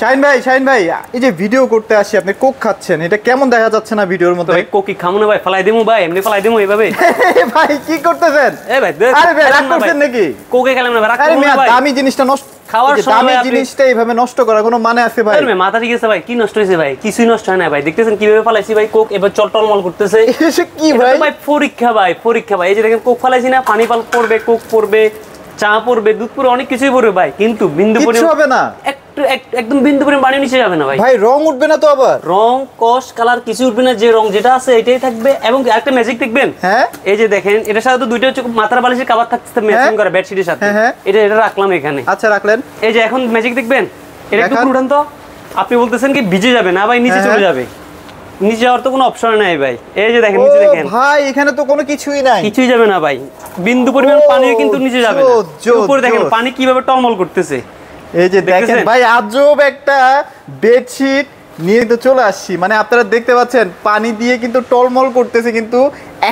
শাহিন ভাই এই যে ভিডিও করতে আসি আপনি কোক খাচ্ছেন, এটা কেমন দেখা যাচ্ছে না ভিডিওর মধ্যে? ভাই কোক কি খামু না ভাই, ফলাই দেমু ভাই, এমনি ফলাই দেমু এইভাবে। ভাই কি করতেছেন? এই ভাই আরে ভাই রাগ করছেন নাকি? কোকে খেলাম না ভাই, রাগ আরে করুন না ভাই। দামি জিনিসটা নষ্ট খাওয়ার সময় দামি জিনিসটা এইভাবে নষ্ট করার কোনো মানে আছে ভাই? আরে মাথা ঠিক আছে ভাই, কি নষ্ট হইছে ভাই? কিছুই নষ্ট হয় না ভাই, দেখতেছেন কিভাবে ফলাইছি ভাই কোক, এবার চটটলমল করতেছে। এসে কি ভাই? ভাই পরীক্ষা ভাই, এই যে দেখেন কোক ফলাইছি না, পানি পড়বে, কোক পড়বে, চা পড়বে, দুধ পড়বে, অনেক কিছুই পড়বে ভাই, কিন্তু বিন্দু পরিমাণ হবে না, একদম বিন্দু পরিমাণ পানি নিচে যাবে না ভাই। ভাই রং উঠবে না তো? আবার রং কস কালার কিছু উঠবে না, যে রং যেটা আছে এটাই থাকবে। এবং একটা ম্যাজিক দেখবেন, হ্যাঁ এই যে দেখেন এটার সাথে তো দুইটা হচ্ছে মাথার বালিশের কভার থাকছে ম্যাচিং করা বেডশিটের সাথে, এটা রাখলাম এখানে। আচ্ছা রাখলেন। এই যে এখন ম্যাজিক দেখবেন, এটা একটু উঠান তো। আপনি বলতেছেন কি ভিজে যাবে না ভাই, নিচে চলে যাবে, নিচে যাওয়ার তো কোনো অপশন নাই ভাই। এই যে দেখেন নিচে দেখেন ভাই, এখানে তো কোনো কিছুই নাই, কিছুই যাবে না ভাই, বিন্দু পরিমাণ পানি কিন্তু নিচে যাবে না। উপরে দেখেন পানি কিভাবে টলমল করতেছে। এই যে দেখেন ভাই, আজব একটা বেডশিট নিয়ে তো চলে আসছি, মানে আপনারা দেখতে পাচ্ছেন পানি দিয়ে কিন্তু টলমল করতেছে, কিন্তু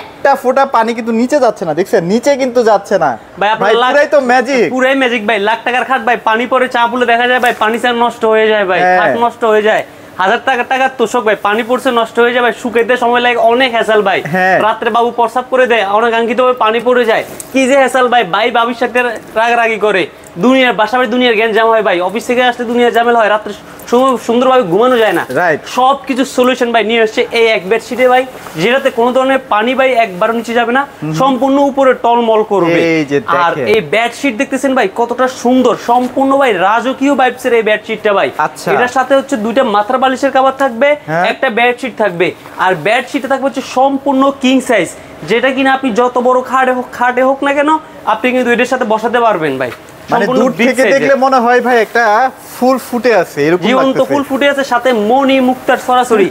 একটা ফোঁটা পানি কিন্তু নিচে যাচ্ছে না, দেখছেন নিচে কিন্তু যাচ্ছে না ভাই, পুরাই তো ম্যাজিক, পুরাই ম্যাজিক ভাই। লাখ টাকার খাট ভাই, পানি পরে চা পুলে দেখা যায় ভাই, পানি চা নষ্ট হয়ে যায় ভাই, খাট নষ্ট হয়ে যায়। 1000 টাকার তোষক ভাই, পানি পড়ছে নষ্ট হয়ে যায় ভাই, শুকাইতে সময় লাগে অনেক হ্যাসেল ভাই। রাত্রে বাবু প্রস্রাব করে দেয়, অনাকাঙ্ক্ষিত ভাবে পানি পড়ে যায়, কি যে হ্যাসেল ভাই। ভাই বাবির সাথে রাগারাগি করে, দুনিয়ার বাসা বাড়ি দুনিয়ার জ্ঞান জাম হয় ভাই, অফিস থেকে আসলে দুনিয়ার ঝামেলা হয়, রাত্রে সুন্দরভাবে ঘুমানো যায় না। সব কিছু সলিউশন ভাই নিয়ে এসছে এই এক বেডশিটে ভাই, যেটাতে কোনো ধরনের পানি ভাই একবারও নিচে যাবে না, সম্পূর্ণ উপরে টলমল করবে। আর এই বেডশিট দেখতেছেন ভাই কতটা সুন্দর, সম্পূর্ণ ভাই রাজকীয় ভাইবসের এই বেডশিটটা ভাই। এটার সাথে হচ্ছে দুইটা মাথার বালিশের কভার থাকবে, একটা বেডশিট থাকবে, আর বেডশিটে থাকবে হচ্ছে সম্পূর্ণ কিং সাইজ, যেটা কিনা আপনি যত বড় খাটে হোক না কেন আপনি কিন্তু এটার সাথে বসাতে পারবেন ভাই। মানে দূর থেকে দেখলে মনে হয় ভাই একটা ফুল ফুটে আছে, এরকম জীবন্ত ফুল ফুটে আছে, সাথে মণি মুক্তার সরাসরি।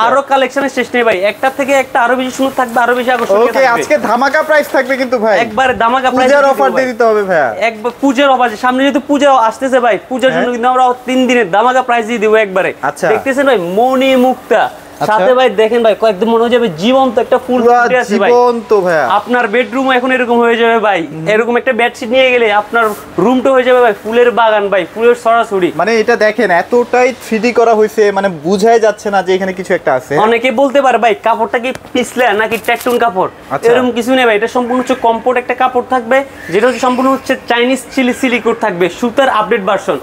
আরো কালেকশনের শেষ নেই ভাই, একটা থেকে একটা আরো বেশি সুন্দর থাকবে, আরো বেশি আকর্ষণীয় থাকবে। ওকে, আজকে ধামাকা প্রাইস থাকবে কিন্তু ভাই, একবারে ধামাকা প্রাইস, পূজার অফার দিয়ে দিতে হবে ভাই, একবার পূজার অফার। সামনে যেহেতু পূজা আসতেছে ভাই, পূজার জন্য কিন্তু আমরা 3 দিনের ধামাকা প্রাইস দিয়ে দিব একবারে। দেখতেছেন ভাই মণি মুক্তা, সাথে ভাই দেখেন ভাই একদম মনে হয়ে যাবে জীবন্ত একটা ফুল ফুটে আছে ভাই, জীবন্ত ভাই। আপনার বেডরুম এখন এরকম হয়ে যাবে ভাই, এরকম একটা বেডশিট নিয়ে গেলে আপনার রুমটা হয়ে যাবে ভাই ফুলের বাগান ভাই, ফুলের সরাসরি। মানে এটা দেখেন এতটাই 3D করা হয়েছে, মানে বুঝাই যাচ্ছে না যে এখানে কিছু একটা আছে। অনেকে বলতে পারে ভাই কাপড়টা কি পিছলা নাকি ট্যাকটুন কাপড়, এরকম কিছু নেই ভাই, এটা সম্পূর্ণ হচ্ছে কমফোর্ট একটা কাপড় থাকবে, যেটা হচ্ছে সম্পূর্ণ হচ্ছে চাইনিজ সিলিকন থাকবে, সুতার আপডেট ভার্সন,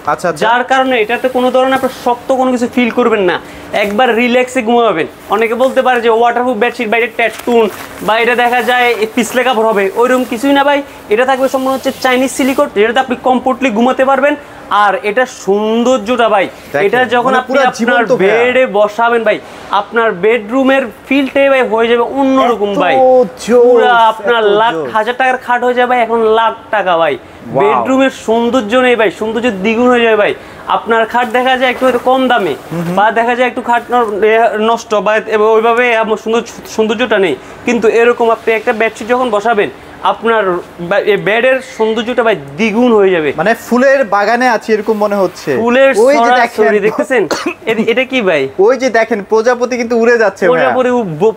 যার কারণে এটাতে কোনো ধরনের আপনার শক্ত কোনো কিছু ফিল করবেন না, একবার রিল্যাক্সে ঘুমাবেন। অনেকে বলতে পারে যে ওয়াটারপ্রুফ বেডশিট বাইরে ট্যাটুন বা এটা দেখা যায় পিছলে কাপড় হবে, ওইরকম কিছুই না ভাই, এটা থাকবে সম্পূর্ণ হচ্ছে চাইনিজ সিলিকন, যেটাতে আপনি কমফোর্টলি ঘুমাতে পারবেন। আর এটা সৌন্দর্যটা ভাই, এটা যখন আপনি আপনার বেডে বসাবেন ভাই, আপনার বেডরুমের ফিলটাই ভাই হয়ে যাবে অন্যরকম ভাই, পুরো আপনার লাখ হাজার টাকার খাট হয়ে যাবে এখন লাখ টাকা ভাই। বেডরুমের সৌন্দর্য নেই ভাই, সৌন্দর্য দ্বিগুণ হয়ে যাবে ভাই। আপনার খাট দেখা যায় একটু কম দামে, বা দেখা যায় একটু খাট নষ্ট বা ওইভাবে সৌন্দর্যটা নেই, কিন্তু এরকম আপনি একটা বেডশিট যখন বসাবেন আপনার বেডের সৌন্দর্যটা ভাই দ্বিগুণ হয়ে যাবে, মানে ফুলের বাগানে আছে এরকম মনে হচ্ছে। ফুলের সরাসরি দেখতেছেন, এটা কি ভাই? ওই যে দেখেন প্রজাপতি কিন্তু উড়ে যাচ্ছে,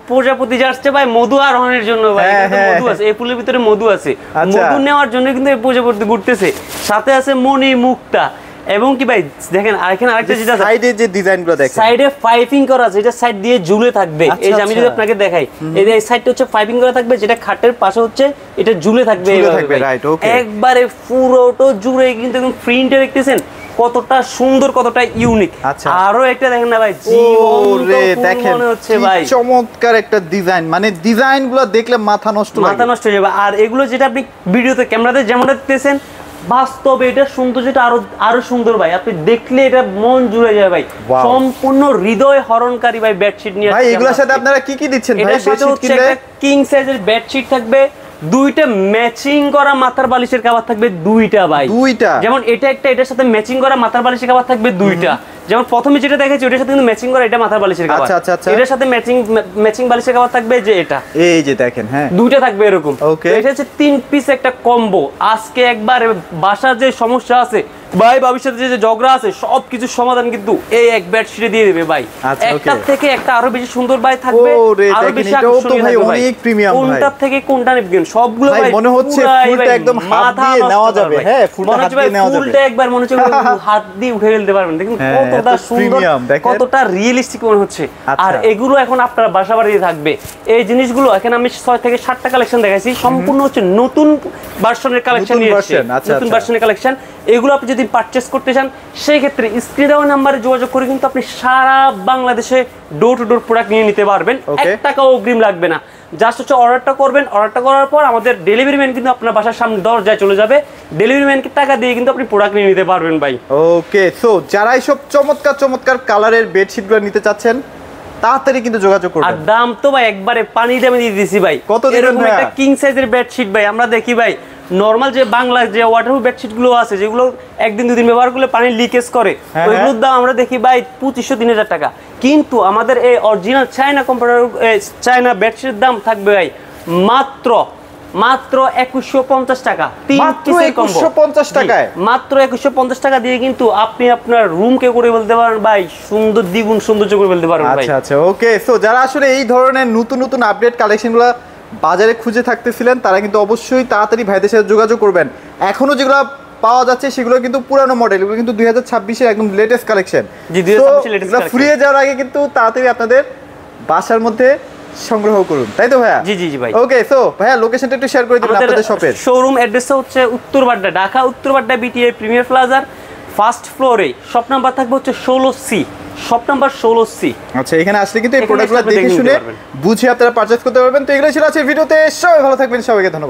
প্রজাপতি যাচ্ছে ভাই মধু আরোহণের জন্য ভাই, মধু আছে এই ফুলের ভিতরে, মধু আছে, মধু নেওয়ার জন্য কিন্তু এই প্রজাপতি ঘুরতেছে, সাথে আছে মণি মুক্তা। এবং কি ভাই দেখেন এখানে আরেকটা যেটা সাইডে যে ডিজাইনগুলো দেখেন, সাইডে পাইপিং করা আছে, এটা সাইড দিয়ে ঝুলে থাকবে। এই যে আমি যদি আপনাকে দেখাই, এই যে সাইডটা হচ্ছে পাইপিং করা থাকবে, যেটা খাটের পাশে হচ্ছে এটা ঝুলে থাকবে, রাইট? ওকে, একবারে পুরোটা জুড়ে কিন্তু একদম প্রিন্টে দেখতেছেন কতটা সুন্দর, কতটা ইউনিক। আরো একটা দেখেন না ভাই, দেখেন মনে হচ্ছে ভাই চমৎকার একটা ডিজাইন, মানে ডিজাইনগুলো দেখলে মাথা নষ্ট হয়ে যাবে। আর এগুলো যেটা আপনি ভিডিওতে ক্যামেরাতে যেমনটা দেখতেছেন, বাস্তবে এটা সৌন্দর্যটা আরো সুন্দর ভাই, আপনি দেখলে এটা মন জুড়ে যায় ভাই, সম্পূর্ণ হৃদয় হরণকারী ভাই বেডশিট নিয়ে ভাই। এগুলোর সাথে আপনারা কি কি দিচ্ছেন ভাই? এটার সাথে হচ্ছে একটা কিং সাইজের বেডশিট থাকবে, দুইটা ম্যাচিং করা মাথার বালিশের কভার থাকবে, দুইটা ভাই, দুইটা। যেমন এটা একটা, এটার সাথে ম্যাচিং করা মাথার বালিশের কভার থাকবে দুইটা, যেমন প্রথমে যেটা দেখাচ্ছি ওটার সাথে কিন্তু ম্যাচিং করা এটা মাথার বালিশের কভার, এটার সাথে ম্যাচিং বালিশের কভার থাকবে, যে এটা এই যে দেখেন, হ্যাঁ দুইটা থাকবে এরকম। এটা হচ্ছে 3 পিস একটা কম্বো। আজকে একবার বাসার যে সমস্যা আছে ভাই, ভবিষ্যতে যে ঝগড়া আছে সবকিছু সমাধান কিন্তু এই এক বেডশিটে দিয়ে দিবে ভাই, একটা থেকে একটা আরো বেশি সুন্দর ভাই থাকবে, আরো বেশি আকর্ষণীয় ভাই, অনেক প্রিমিয়াম ভাই। কোনটা থেকে কোনটা নেবেন সবগুলো ভাই মনে হচ্ছে ফুলটা একদম হাত দিয়ে নেওয়া যাবে, হ্যাঁ ফুলটা হাত দিয়ে নেওয়া যাবে, ফুলটা একবার মনে হচ্ছে হাত দিয়ে উঠে ফেলতে পারবেন, দেখুন কত কতটা সুন্দর, কতটা রিয়েলিস্টিক মনে হচ্ছে। আর এগুলো এখন আপনার বাসা বাড়িতে থাকবে। এই জিনিসগুলো এখানে আমি 6 থেকে 7টা কালেকশন দেখাইছি, সম্পূর্ণ হচ্ছে নতুন ভার্সনের কালেকশন নিয়ে এসেছি, নতুন ভার্সনের কালেকশন। এগুলো আপনি যদি পারচেজ করতে চান সেই ক্ষেত্রে স্ক্রিনে দেওয়া নাম্বারে যোগাযোগ করে কিন্তু আপনি সারা বাংলাদেশে ডোর টু ডোর প্রোডাক্ট নিয়ে নিতে পারবেন, 1 টাকাও অগ্রিম লাগবে না। জাস্ট হচ্ছে অর্ডারটা করবেন, অর্ডারটা করার পর আমাদের ডেলিভারি ম্যান কিন্তু আপনার বাসার সামনে দরজায় চলে যাবে, ডেলিভারি ম্যানকে টাকা দিয়ে কিন্তু আপনি প্রোডাক্ট নিয়ে নিতে পারবেন ভাই। ওকে, সো যারা এইসব চমৎকার চমৎকার কালারের বেডশিটগুলো নিতে চাচ্ছেন তাড়াতাড়ি কিন্তু যোগাযোগ করুন। আর দাম তো ভাই একবারে পানি দামে দিয়ে দিয়েছি ভাই। কত এরকম একটা কিং সাইজের বেডশিট ভাই আমরা দেখি ভাই, নরমাল যে বাংলা যে ওয়াটারপ্রুফ বেডশিট গুলো আছে যেগুলো একদিন দুদিন ব্যবহার করলে পানি লিকেজ করে, ওইগুলোর দাম আমরা দেখি ভাই 2500-3000 টাকা। কিন্তু আমাদের এই অরিজিনাল চায়না কোম্পানির চায়না বেডশিটের দাম থাকবে ভাই মাত্র 2150 টাকা। 2150 টাকায়, মাত্র 2150 টাকা দিয়ে কিন্তু আপনি আপনার রুমকে করে বলতে পারেন ভাই সুন্দর, দ্বিগুণ সৌন্দর্য করে বলতে পারেন ভাই। আচ্ছা আচ্ছা, ওকে। সো যারা আসলে এই ধরনের নতুন নতুন আপডেট কালেকশনগুলো বাজারে খুঁজে থাকতেছিলেন তারা কিন্তু অবশ্যই তাড়াতাড়ি ভাইদের সাথে যোগাযোগ করবেন। এখনো যেগুলো পাওয়া যাচ্ছে সেগুলো কিন্তু পুরানো মডেল, এগুলো কিন্তু 2026 এর একদম লেটেস্ট কালেকশন। জি, 2026 লেটেস্ট কালেকশন। ফুরিয়ে যাওয়ার আগে কিন্তু তাড়াতাড়ি আপনাদের বাসার মধ্যে সংগ্রহ করুন, তাই তো ভাইয়া? জি জি জি ভাই। ওকে, সো ভাইয়া লোকেশনটা একটু শেয়ার করে দিন আপনাদের শপের। শোরুম অ্যাড্রেসটা হচ্ছে উত্তরবাড্ডা, ঢাকা উত্তরবাড্ডা বিটিআই প্রিমিয়ার প্লাজার ফার্স্ট ফ্লোরে। শপ নাম্বার থাকবে হচ্ছে 16C, শপ নাম্বার 16C। আচ্ছা, এখানে আসলে কিন্তু এই প্রোডাক্টগুলো দেখে শুনে বুঝে আপনারা পারচেজ করতে পারবেন। তো এগুলো ছিল আজকের ভিডিওতে, সবাই ভালো থাকবেন, সবাইকে ধন্যবাদ।